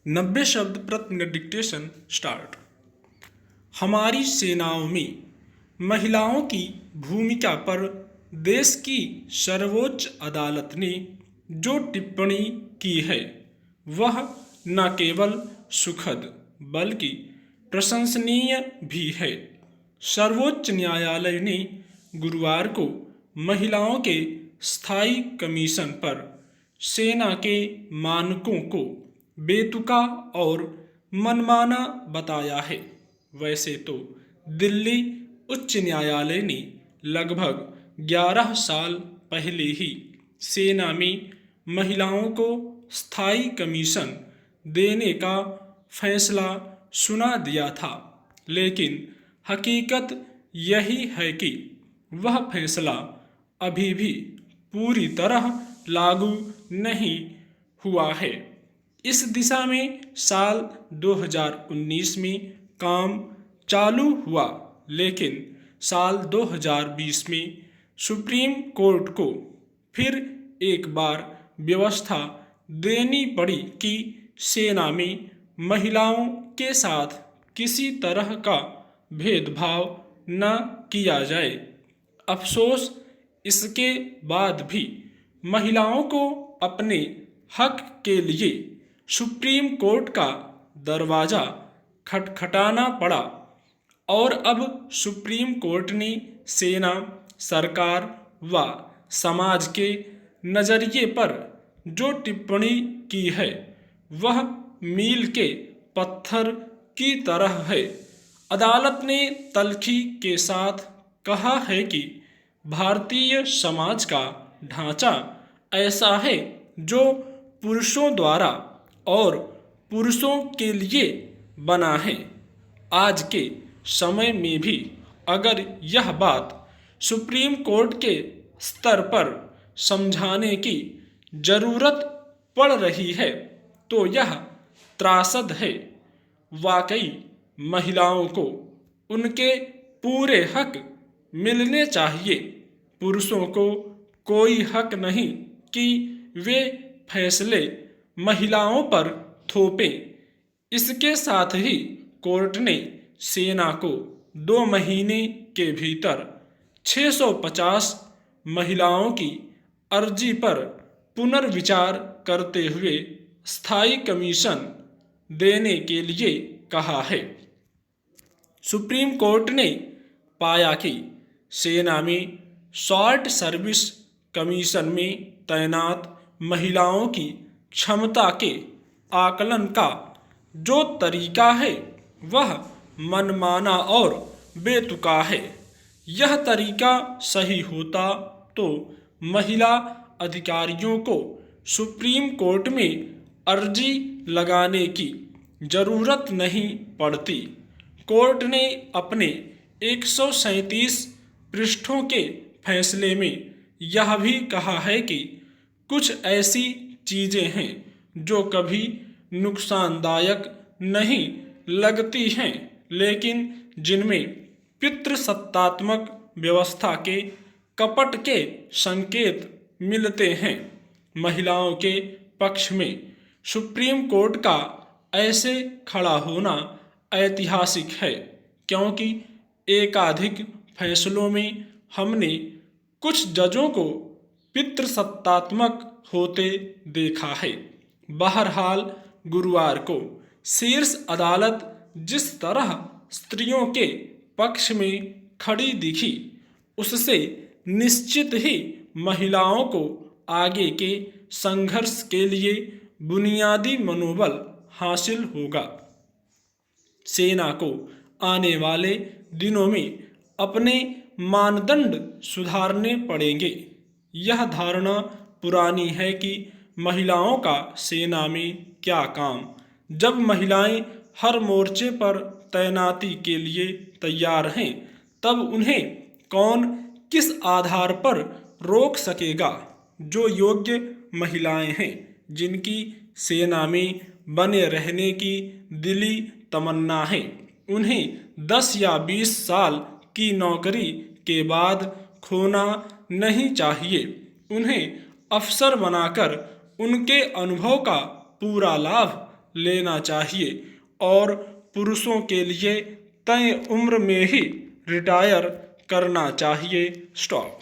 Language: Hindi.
90 शब्द प्रति मिनट डिक्टेशन स्टार्ट। हमारी सेनाओं में महिलाओं की भूमिका पर देश की सर्वोच्च अदालत ने जो टिप्पणी की है वह न केवल सुखद बल्कि प्रशंसनीय भी है। सर्वोच्च न्यायालय ने गुरुवार को महिलाओं के स्थायी कमीशन पर सेना के मानकों को बेतुका और मनमाना बताया है। वैसे तो दिल्ली उच्च न्यायालय ने लगभग 11 साल पहले ही सेना में महिलाओं को स्थायी कमीशन देने का फैसला सुना दिया था, लेकिन हकीकत यही है कि वह फैसला अभी भी पूरी तरह लागू नहीं हुआ है। इस दिशा में साल 2019 में काम चालू हुआ, लेकिन साल 2020 में सुप्रीम कोर्ट को फिर एक बार व्यवस्था देनी पड़ी कि सेना में महिलाओं के साथ किसी तरह का भेदभाव न किया जाए। अफसोस, इसके बाद भी महिलाओं को अपने हक के लिए सुप्रीम कोर्ट का दरवाजा खटखटाना पड़ा और अब सुप्रीम कोर्ट ने सेना, सरकार व समाज के नज़रिए पर जो टिप्पणी की है वह मील के पत्थर की तरह है। अदालत ने तल्खी के साथ कहा है कि भारतीय समाज का ढांचा ऐसा है जो पुरुषों द्वारा और पुरुषों के लिए बना है। आज के समय में भी अगर यह बात सुप्रीम कोर्ट के स्तर पर समझाने की जरूरत पड़ रही है तो यह त्रासद है। वाकई महिलाओं को उनके पूरे हक मिलने चाहिए। पुरुषों को कोई हक नहीं कि वे फैसले महिलाओं पर थोपें। इसके साथ ही कोर्ट ने सेना को 2 महीने के भीतर 650 महिलाओं की अर्जी पर पुनर्विचार करते हुए स्थायी कमीशन देने के लिए कहा है। सुप्रीम कोर्ट ने पाया कि सेना में शॉर्ट सर्विस कमीशन में तैनात महिलाओं की क्षमता के आकलन का जो तरीका है वह मनमाना और बेतुका है। यह तरीका सही होता तो महिला अधिकारियों को सुप्रीम कोर्ट में अर्जी लगाने की जरूरत नहीं पड़ती। कोर्ट ने अपने 137 पृष्ठों के फैसले में यह भी कहा है कि कुछ ऐसी चीजें हैं जो कभी नुकसानदायक नहीं लगती हैं, लेकिन जिनमें पितृसत्तात्मक व्यवस्था के कपट के संकेत मिलते हैं। महिलाओं के पक्ष में सुप्रीम कोर्ट का ऐसे खड़ा होना ऐतिहासिक है, क्योंकि एकाधिक फैसलों में हमने कुछ जजों को पितृसत्तात्मक होते देखा है। बहरहाल, गुरुवार को शीर्ष अदालत जिस तरह स्त्रियों के पक्ष में खड़ी दिखी, उससे निश्चित ही महिलाओं को आगे के संघर्ष के लिए बुनियादी मनोबल हासिल होगा। सेना को आने वाले दिनों में अपने मानदंड सुधारने पड़ेंगे। यह धारणा पुरानी है कि महिलाओं का सेना में क्या काम। जब महिलाएं हर मोर्चे पर तैनाती के लिए तैयार हैं, तब उन्हें कौन किस आधार पर रोक सकेगा। जो योग्य महिलाएं हैं, जिनकी सेना में बने रहने की दिली तमन्ना है, उन्हें 10 या 20 साल की नौकरी के बाद खोना नहीं चाहिए। उन्हें अफसर बनाकर उनके अनुभव का पूरा लाभ लेना चाहिए और पुरुषों के लिए तय उम्र में ही रिटायर करना चाहिए। स्टॉप।